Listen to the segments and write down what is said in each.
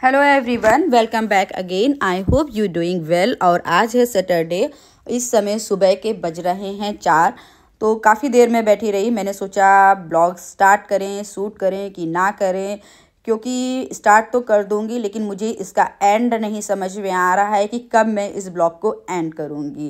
Hello everyone, welcome back again. I hope you doing well. और आज है Saturday. इस समय सुबह के बज रहे हैं 4। तो काफ़ी देर में बैठी रही। मैंने सोचा ब्लॉग स्टार्ट करें, शूट करें कि ना करें, क्योंकि स्टार्ट तो कर दूंगी लेकिन मुझे इसका एंड नहीं समझ में आ रहा है कि कब मैं इस ब्लॉग को एंड करूंगी।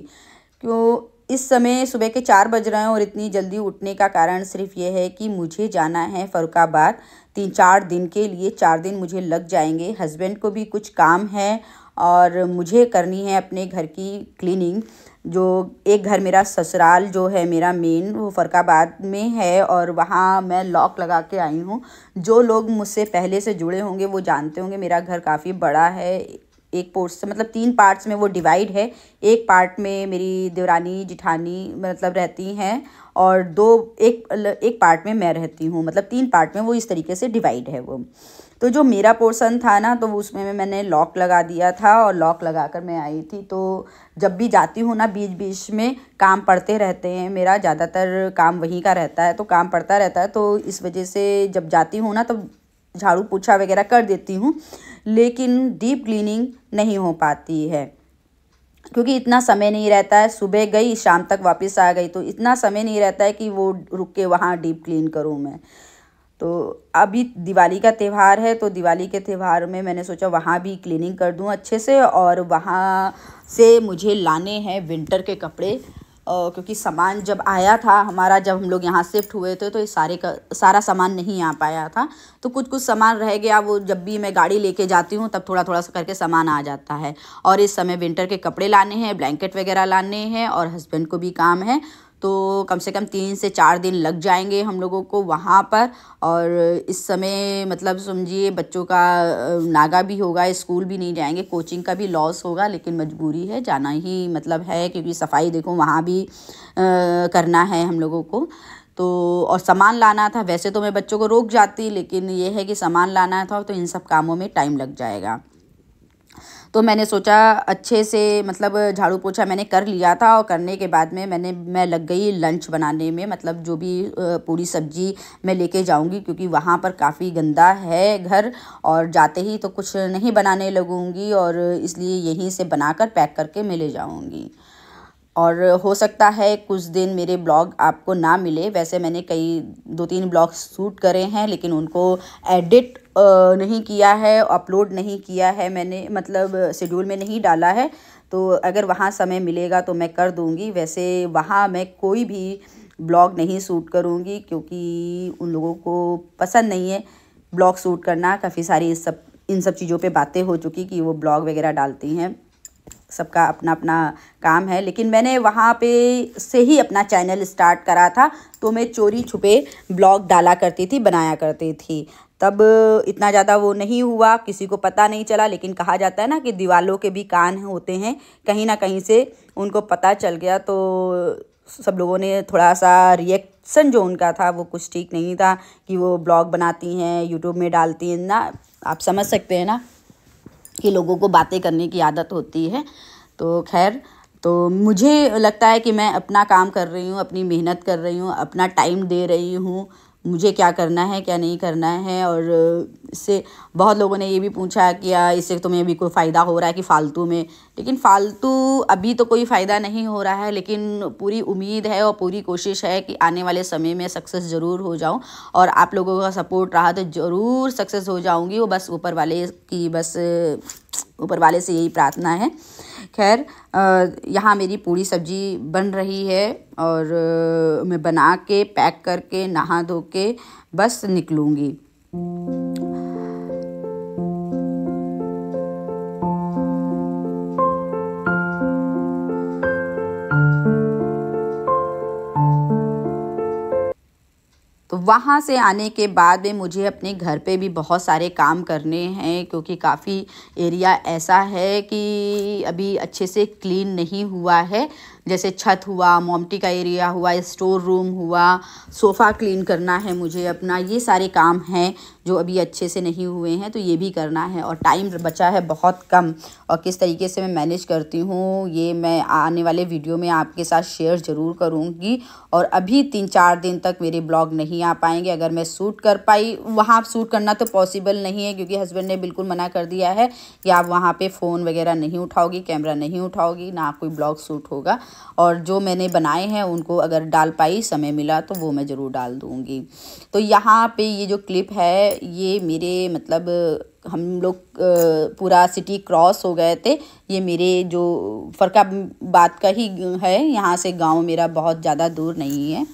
क्यों इस समय सुबह के 4 बज रहे हैं और इतनी जल्दी उठने का कारण सिर्फ ये है कि मुझे जाना है फ़रुखाबाद 3-4 दिन के लिए। 4 दिन मुझे लग जाएंगे। हस्बैंड को भी कुछ काम है और मुझे करनी है अपने घर की क्लीनिंग। जो एक घर मेरा ससुराल जो है मेरा मेन, वो फ़रुखाबाद में है और वहाँ मैं लॉक लगा के आई हूँ। जो लोग मुझसे पहले से जुड़े होंगे वो जानते होंगे मेरा घर काफ़ी बड़ा है। एक पोर्शन मतलब 3 पार्ट्स में वो डिवाइड है। एक पार्ट में मेरी देवरानी जिठानी मतलब रहती हैं और एक पार्ट में मैं रहती हूँ। मतलब 3 पार्ट में वो इस तरीके से डिवाइड है वो। तो जो मेरा पोर्शन था ना, तो उसमें मैंने लॉक लगा दिया था और लॉक लगा कर मैं आई थी। तो जब भी जाती हूँ ना, बीच बीच में काम पड़ते रहते हैं। मेरा ज़्यादातर काम वहीं का रहता है, तो काम पड़ता रहता है। तो इस वजह से जब जाती हूँ ना, तो झाड़ू पोछा वगैरह कर देती हूँ, लेकिन डीप क्लीनिंग नहीं हो पाती है क्योंकि इतना समय नहीं रहता है। सुबह गई, शाम तक वापस आ गई, तो इतना समय नहीं रहता है कि वो रुक के वहाँ डीप क्लीन करूँ मैं। तो अभी दिवाली का त्यौहार है, तो दिवाली के त्यौहार में मैंने सोचा वहाँ भी क्लीनिंग कर दूँ अच्छे से। और वहाँ से मुझे लाने हैं विंटर के कपड़े, क्योंकि सामान जब आया था हमारा, जब हम लोग यहाँ शिफ्ट हुए थे, तो ये सारा सामान नहीं आ पाया था। तो कुछ कुछ सामान रह गया। वो जब भी मैं गाड़ी लेके जाती हूँ तब थोड़ा थोड़ा सा करके सामान आ जाता है। और इस समय विंटर के कपड़े लाने हैं, ब्लैंकेट वगैरह लाने हैं और हस्बैंड को भी काम है। तो कम से कम 3 से 4 दिन लग जाएंगे हम लोगों को वहाँ पर। और इस समय मतलब समझिए बच्चों का नागा भी होगा, स्कूल भी नहीं जाएंगे, कोचिंग का भी लॉस होगा, लेकिन मजबूरी है, जाना ही मतलब है। क्योंकि सफाई देखो वहाँ भी करना है हम लोगों को। तो और सामान लाना था। वैसे तो मैं बच्चों को रोक जाती, लेकिन ये है कि सामान लाना था, तो इन सब कामों में टाइम लग जाएगा। तो मैंने सोचा अच्छे से मतलब झाड़ू पोछा मैंने कर लिया था और करने के बाद में मैं लग गई लंच बनाने में। मतलब जो भी पूरी सब्जी मैं लेके जाऊंगी, क्योंकि वहाँ पर काफ़ी गंदा है घर, और जाते ही तो कुछ नहीं बनाने लगूंगी, और इसलिए यहीं से बनाकर पैक करके मैं ले जाऊंगी। और हो सकता है कुछ दिन मेरे ब्लॉग आपको ना मिले। वैसे मैंने 2-3 ब्लॉग शूट करे हैं, लेकिन उनको एडिट नहीं किया है, अपलोड नहीं किया है मैंने, मतलब शेड्यूल में नहीं डाला है। तो अगर वहाँ समय मिलेगा तो मैं कर दूँगी। वैसे वहाँ मैं कोई भी ब्लॉग नहीं शूट करूँगी, क्योंकि उन लोगों को पसंद नहीं है ब्लॉग शूट करना। काफ़ी सारी इन सब चीज़ों पे बातें हो चुकी कि वो ब्लॉग वगैरह डालती हैं। सबका अपना अपना काम है। लेकिन मैंने वहाँ पे से ही अपना चैनल स्टार्ट करा था, तो मैं चोरी छुपे ब्लॉग डाला करती थी, बनाया करती थी। तब इतना ज़्यादा वो नहीं हुआ, किसी को पता नहीं चला। लेकिन कहा जाता है ना कि दीवालों के भी कान होते हैं, कहीं ना कहीं से उनको पता चल गया। तो सब लोगों ने थोड़ा सा रिएक्शन जो उनका था वो कुछ ठीक नहीं था कि वो ब्लॉग बनाती हैं, यूट्यूब में डालती हैं ना। आप समझ सकते हैं ना कि लोगों को बातें करने की आदत होती है। तो खैर, तो मुझे लगता है कि मैं अपना काम कर रही हूँ, अपनी मेहनत कर रही हूँ, अपना टाइम दे रही हूँ, मुझे क्या करना है क्या नहीं करना है। और इससे बहुत लोगों ने ये भी पूछा कि इससे तुम्हें भी कोई फ़ायदा हो रहा है कि फ़ालतू में। लेकिन फ़ालतू अभी तो कोई फ़ायदा नहीं हो रहा है, लेकिन पूरी उम्मीद है और पूरी कोशिश है कि आने वाले समय में सक्सेस ज़रूर हो जाऊं। और आप लोगों का सपोर्ट रहा तो ज़रूर सक्सेस हो जाऊंगी। वो बस ऊपर वाले से यही प्रार्थना है। खैर, यहाँ मेरी पूरी सब्जी बन रही है और मैं बना के पैक करके नहा धो के बस निकलूँगी। तो वहाँ से आने के बाद में मुझे अपने घर पे भी बहुत सारे काम करने हैं, क्योंकि काफ़ी एरिया ऐसा है कि अभी अच्छे से क्लीन नहीं हुआ है। जैसे छत हुआ, मोमटी का एरिया हुआ, स्टोर रूम हुआ, सोफ़ा क्लीन करना है मुझे अपना, ये सारे काम हैं जो अभी अच्छे से नहीं हुए हैं, तो ये भी करना है और टाइम बचा है बहुत कम। और किस तरीके से मैं मैनेज करती हूँ ये मैं आने वाले वीडियो में आपके साथ शेयर ज़रूर करूँगी। और अभी 3-4 दिन तक मेरे ब्लॉग नहीं आ पाएंगे। अगर मैं शूट कर पाई, वहाँ शूट करना तो पॉसिबल नहीं है क्योंकि हस्बैंड ने बिल्कुल मना कर दिया है कि आप वहाँ पे फ़ोन वगैरह नहीं उठाओगी, कैमरा नहीं उठाओगी, ना कोई ब्लॉग शूट होगा। और जो मैंने बनाए हैं उनको अगर डाल पाई, समय मिला तो वो मैं ज़रूर डाल दूँगी। तो यहाँ पे ये जो क्लिप है ये मेरे मतलब हम लोग पूरा सिटी क्रॉस हो गए थे। ये मेरे जो फ़रखाबाद का ही है, यहाँ से गांव मेरा बहुत ज़्यादा दूर नहीं है।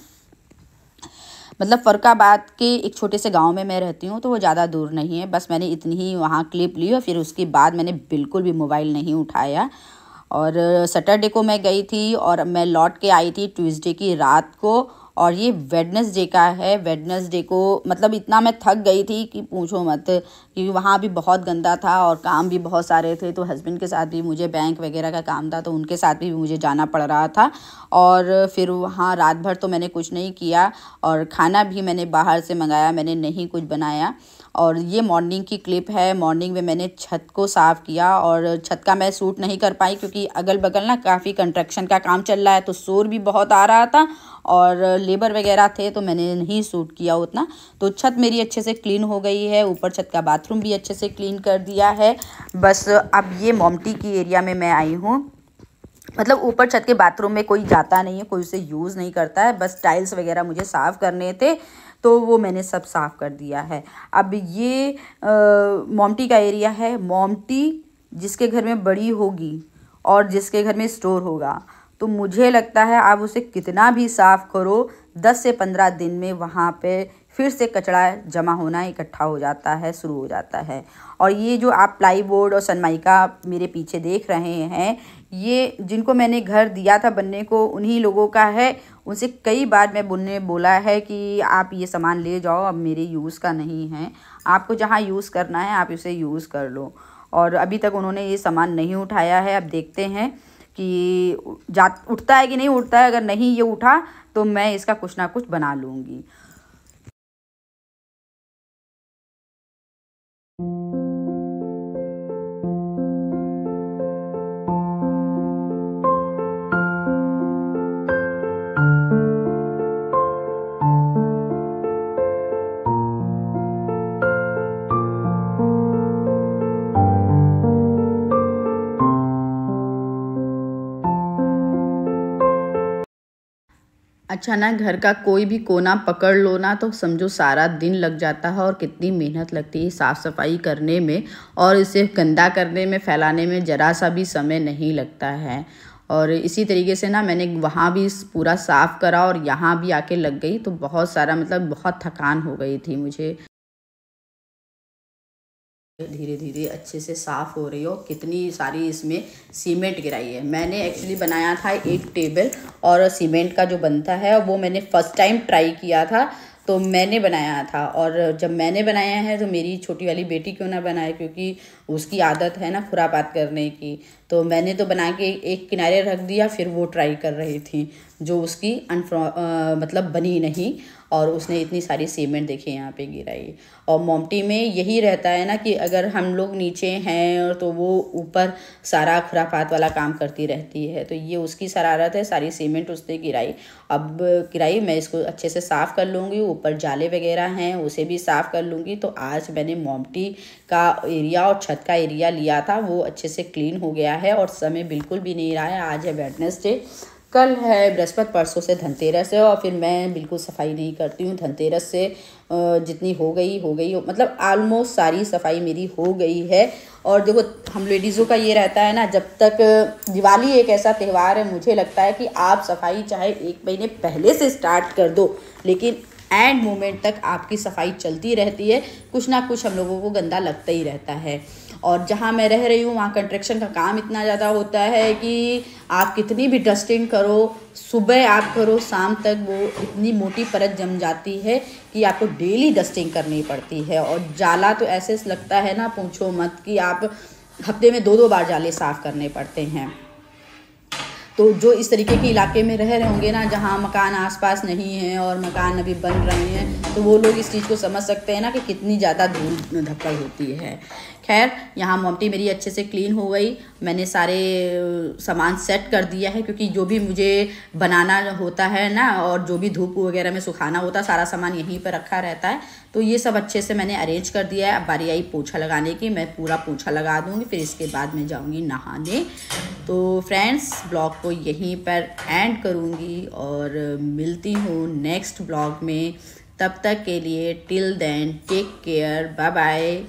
मतलब फ़रखाबाद के एक छोटे से गांव में मैं रहती हूँ, तो वो ज़्यादा दूर नहीं है। बस मैंने इतनी ही वहाँ क्लिप ली और फिर उसके बाद मैंने बिल्कुल भी मोबाइल नहीं उठाया। और सैटरडे को मैं गई थी और मैं लौट के आई थी ट्यूसडे की रात को। और ये वेडनेसडे का है। वेडनेसडे को मतलब इतना मैं थक गई थी कि पूछो मत, क्योंकि वहाँ भी बहुत गंदा था और काम भी बहुत सारे थे। तो हस्बैंड के साथ भी मुझे बैंक वगैरह का काम था, तो उनके साथ भी मुझे जाना पड़ रहा था। और फिर वहाँ रात भर तो मैंने कुछ नहीं किया और खाना भी मैंने बाहर से मंगाया, मैंने नहीं कुछ बनाया। और ये मॉर्निंग की क्लिप है। मॉर्निंग में मैंने छत को साफ़ किया और छत का मैं शूट नहीं कर पाई क्योंकि अगल बगल ना काफ़ी कंस्ट्रक्शन का काम चल रहा है, तो शोर भी बहुत आ रहा था और लेबर वगैरह थे, तो मैंने नहीं शूट किया उतना। तो छत मेरी अच्छे से क्लीन हो गई है। ऊपर छत का बाथरूम भी अच्छे से क्लीन कर दिया है। बस अब ये मोमटी की एरिया में मैं आई हूँ। मतलब ऊपर छत के बाथरूम में कोई जाता नहीं है, कोई उसे यूज़ नहीं करता है। बस टाइल्स वगैरह मुझे साफ़ करने थे, तो वो मैंने सब साफ़ कर दिया है। अब ये मोमटी का एरिया है। मोमटी जिसके घर में बड़ी होगी और जिसके घर में स्टोर होगा, तो मुझे लगता है आप उसे कितना भी साफ़ करो, 10 से 15 दिन में वहाँ पे फिर से कचरा जमा होना इकट्ठा हो जाता है, शुरू हो जाता है। और ये जो आप प्लाईवुड और सनमाइका मेरे पीछे देख रहे हैं, ये जिनको मैंने घर दिया था बनने को, उन्हीं लोगों का है। उनसे कई बार मैं बोला है कि आप ये सामान ले जाओ, अब मेरे यूज़ का नहीं है, आपको जहाँ यूज़ करना है आप इसे यूज़ कर लो। और अभी तक उन्होंने ये सामान नहीं उठाया है। अब देखते हैं कि उठता है कि नहीं उठता है। अगर नहीं ये उठा तो मैं इसका कुछ ना कुछ बना लूँगी। अच्छा ना, घर का कोई भी कोना पकड़ लो ना तो समझो सारा दिन लग जाता है और कितनी मेहनत लगती है साफ़ सफाई करने में, और इसे गंदा करने में, फैलाने में ज़रा सा भी समय नहीं लगता है। और इसी तरीके से ना मैंने वहाँ भी पूरा साफ़ करा और यहाँ भी आके लग गई, तो बहुत सारा मतलब बहुत थकान हो गई थी मुझे। धीरे धीरे अच्छे से साफ़ हो रही हो। कितनी सारी इसमें सीमेंट गिराई है। मैंने एक्चुअली बनाया था एक टेबल, और सीमेंट का जो बनता है वो मैंने फ़र्स्ट टाइम ट्राई किया था, तो मैंने बनाया था। और जब मैंने बनाया है तो मेरी छोटी वाली बेटी क्यों ना बनाए, क्योंकि उसकी आदत है ना खुरापात करने की। तो मैंने तो बना के एक किनारे रख दिया, फिर वो ट्राई कर रही थी जो उसकी मतलब बनी नहीं, और उसने इतनी सारी सीमेंट देखी यहाँ पे गिराई। और मोमटी में यही रहता है ना कि अगर हम लोग नीचे हैं और तो वो ऊपर सारा खुरापात वाला काम करती रहती है, तो ये उसकी शरारत है। सारी सीमेंट उसने गिराई। अब गिराई, मैं इसको अच्छे से साफ़ कर लूँगी। ऊपर जाले वगैरह हैं उसे भी साफ़ कर लूँगी। तो आज मैंने मोमटी का एरिया और छत का एरिया लिया था, वो अच्छे से क्लीन हो गया है और समय बिल्कुल भी नहीं रहा है। आज है वेडनेसडे, कल है बृहस्पति, परसों से धनतेरस है। और फिर मैं बिल्कुल सफाई नहीं करती हूँ। धनतेरस से जितनी हो गई मतलब ऑलमोस्ट सारी सफाई मेरी हो गई है। और देखो हम लेडीज़ों का ये रहता है ना, जब तक दिवाली एक ऐसा त्यौहार है, मुझे लगता है कि आप सफाई चाहे 1 महीने पहले से स्टार्ट कर दो, लेकिन एंड मोमेंट तक आपकी सफाई चलती रहती है। कुछ ना कुछ हम लोगों को गंदा लगता ही रहता है। और जहाँ मैं रह रही हूँ वहाँ कंस्ट्रक्शन का काम इतना ज़्यादा होता है कि आप कितनी भी डस्टिंग करो, सुबह आप करो, शाम तक वो इतनी मोटी परत जम जाती है कि आपको डेली डस्टिंग करनी पड़ती है। और जाला तो ऐसे लगता है ना, पूछो मत, कि आप हफ्ते में 2-2 बार जाले साफ़ करने पड़ते हैं। तो जो इस तरीके के इलाके में रह रहे होंगे ना, जहाँ मकान आसपास नहीं है और मकान अभी बन रहे हैं, तो वो लोग इस चीज़ को समझ सकते हैं ना कि कितनी ज़्यादा धूल धक्कड़ होती है। खैर, यहाँ मोमटी मेरी अच्छे से क्लीन हो गई। मैंने सारे सामान सेट कर दिया है, क्योंकि जो भी मुझे बनाना होता है ना, और जो भी धूप वगैरह में सुखाना होता है, सारा सामान यहीं पर रखा रहता है। तो ये सब अच्छे से मैंने अरेंज कर दिया है। अब बारी आई पोछा लगाने की। मैं पूरा पोछा लगा दूँगी, फिर इसके बाद मैं जाऊँगी नहाने। तो फ्रेंड्स, ब्लॉग को यहीं पर एंड करूँगी और मिलती हूँ नेक्स्ट ब्लॉग में। तब तक के लिए till then take care, bye bye.